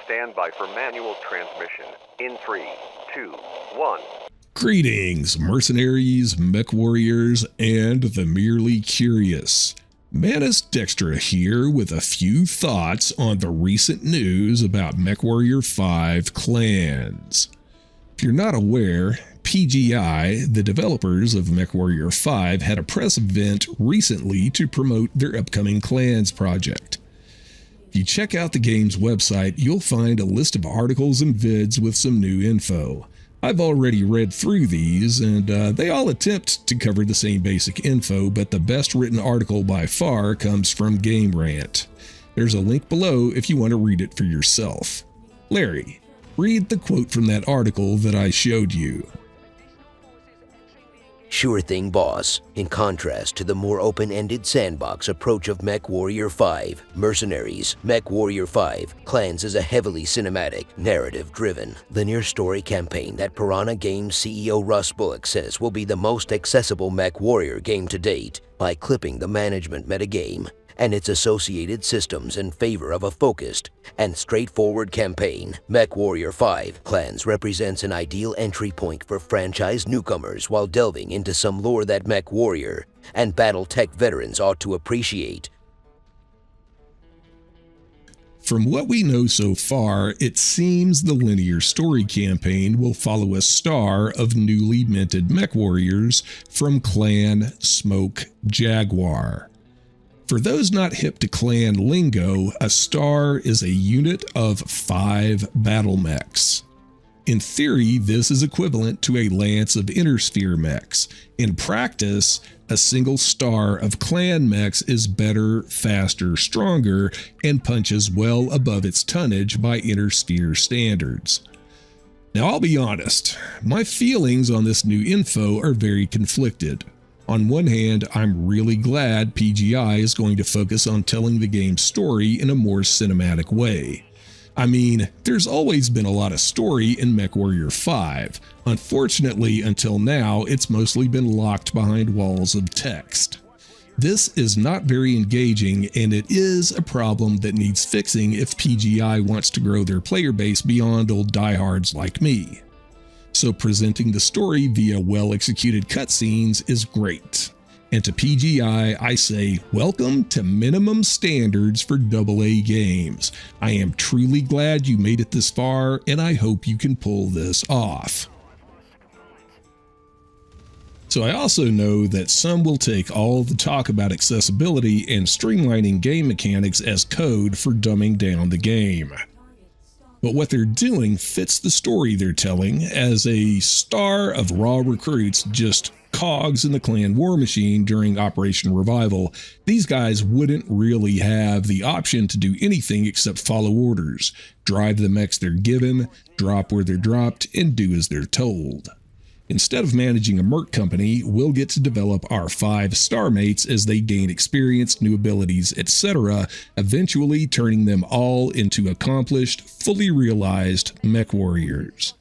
Stand by for manual transmission in 3, 2, 1. Greetings, mercenaries, MechWarriors, and the merely curious. Manus Dextra here with a few thoughts on the recent news about MechWarrior 5 clans. If you're not aware, PGI, the developers of MechWarrior 5, had a press event recently to promote their upcoming clans project. If you check out the game's website, you'll find a list of articles and vids with some new info. I've already read through these, and they all attempt to cover the same basic info, but the best written article by far comes from Gamerant. There's a link below if you want to read it for yourself. Larry, read the quote from that article that I showed you. Sure thing, boss. In contrast to the more open-ended sandbox approach of MechWarrior 5, Mercenaries, MechWarrior 5, Clans is a heavily cinematic, narrative-driven, linear story campaign that Piranha Games CEO Russ Bullock says will be the most accessible MechWarrior game to date by clipping the management metagame and its associated systems in favor of a focused and straightforward campaign. MechWarrior 5 Clans represents an ideal entry point for franchise newcomers while delving into some lore that MechWarrior and BattleTech veterans ought to appreciate. From what we know so far, it seems the linear story campaign will follow a star of newly minted MechWarriors from Clan Smoke Jaguar. For those not hip to clan lingo, a star is a unit of 5 battle mechs. In theory, this is equivalent to a lance of Intersphere mechs. In practice, a single star of clan mechs is better, faster, stronger, and punches well above its tonnage by Intersphere standards. Now, I'll be honest, my feelings on this new info are very conflicted. On one hand, I'm really glad PGI is going to focus on telling the game's story in a more cinematic way. I mean, there's always been a lot of story in MechWarrior 5. Unfortunately, until now, it's mostly been locked behind walls of text. This is not very engaging, and it is a problem that needs fixing if PGI wants to grow their player base beyond old diehards like me. So presenting the story via well-executed cutscenes is great. And to PGI, I say, welcome to minimum standards for AA games. I am truly glad you made it this far, and I hope you can pull this off. So I also know that some will take all the talk about accessibility and streamlining game mechanics as code for dumbing down the game. But what they're doing fits the story they're telling, as a star of raw recruits just cogs in the clan war machine during Operation Revival. These guys wouldn't really have the option to do anything except follow orders, drive the mechs they're given, drop where they're dropped, and do as they're told. Instead of managing a merc company, we'll get to develop our 5 star mates as they gain experience, new abilities, etc., eventually turning them all into accomplished, fully realized MechWarriors.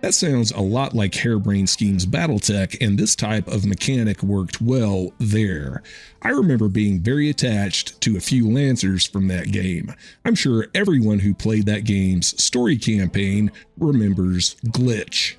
That sounds a lot like Harebrained Schemes BattleTech, and this type of mechanic worked well there. I remember being very attached to a few Lancers from that game. I'm sure everyone who played that game's story campaign remembers Glitch.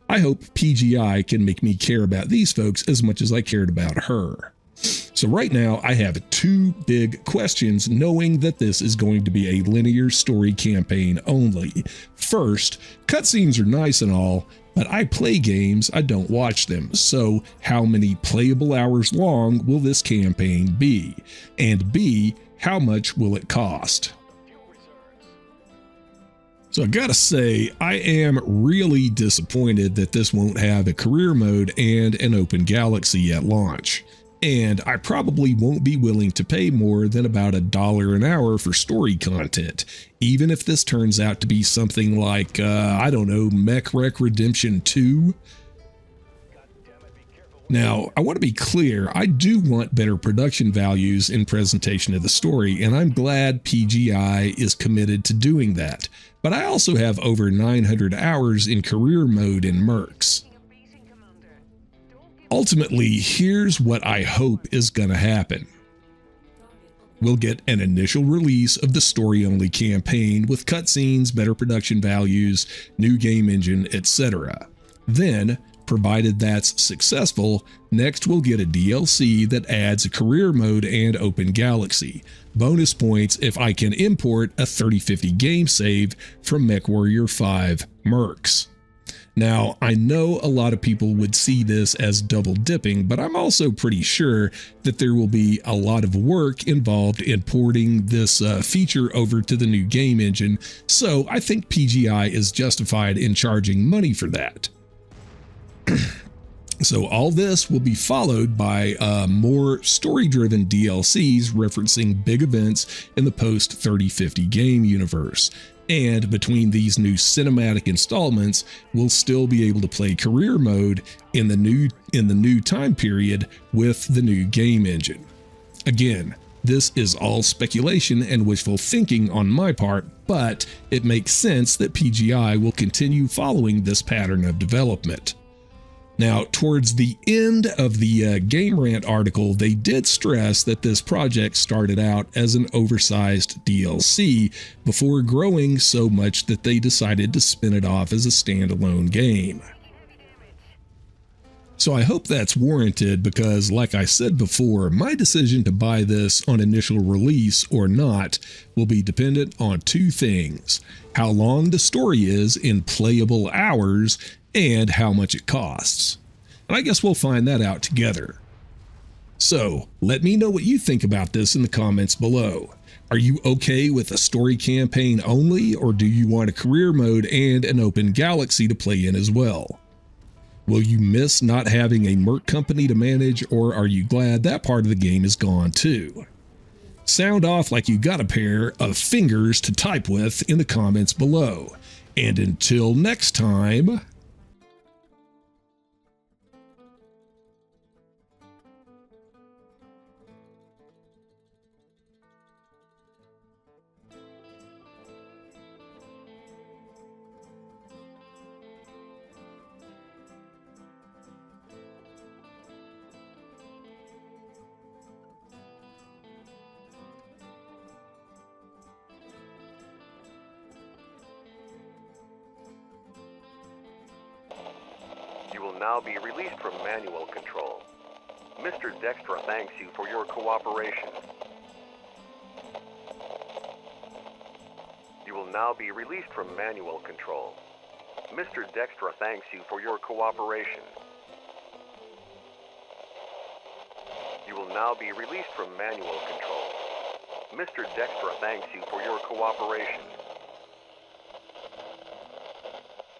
I hope PGI can make me care about these folks as much as I cared about her. So right now I have 2 big questions, knowing that this is going to be a linear story campaign only. First, cutscenes are nice and all, but I play games, I don't watch them. So how many playable hours long will this campaign be? And B, how much will it cost? So I gotta say, I am really disappointed that this won't have a career mode and an open galaxy at launch. And I probably won't be willing to pay more than about $1 an hour for story content, even if this turns out to be something like, I don't know, MechWarrior Redemption 2. Now, I want to be clear, I do want better production values in presentation of the story, and I'm glad PGI is committed to doing that. But I also have over 900 hours in career mode in Mercs. Ultimately, here's what I hope is going to happen. We'll get an initial release of the story-only campaign with cutscenes, better production values, new game engine, etc. Then, provided that's successful, next we'll get a DLC that adds a career mode and open galaxy. Bonus points if I can import a 3050 game save from MechWarrior 5 Mercs. Now, I know a lot of people would see this as double dipping, but I'm also pretty sure that there will be a lot of work involved in porting this feature over to the new game engine, so I think PGI is justified in charging money for that. So all this will be followed by more story-driven DLCs referencing big events in the post-3050 game universe. And between these new cinematic installments, we'll still be able to play career mode in the new time period with the new game engine. Again, this is all speculation and wishful thinking on my part, but it makes sense that PGI will continue following this pattern of development. Now, towards the end of the Gamerant article, they did stress that this project started out as an oversized DLC before growing so much that they decided to spin it off as a standalone game. So I hope that's warranted because, like I said before, my decision to buy this on initial release or not will be dependent on two things: how long the story is in playable hours and how much it costs. And I guess we'll find that out together. So let me know what you think about this in the comments below. Are you okay with a story campaign only, or do you want a career mode and an open galaxy to play in as well? Will you miss not having a merc company to manage, or are you glad that part of the game is gone too? Sound off like you got a pair of fingers to type with in the comments below. And until next time... You will now be released from manual control. Mr. Dextra thanks you for your cooperation. You will now be released from manual control. Mr. Dextra thanks you for your cooperation. You will now be released from manual control. Mr. Dextra thanks you for your cooperation.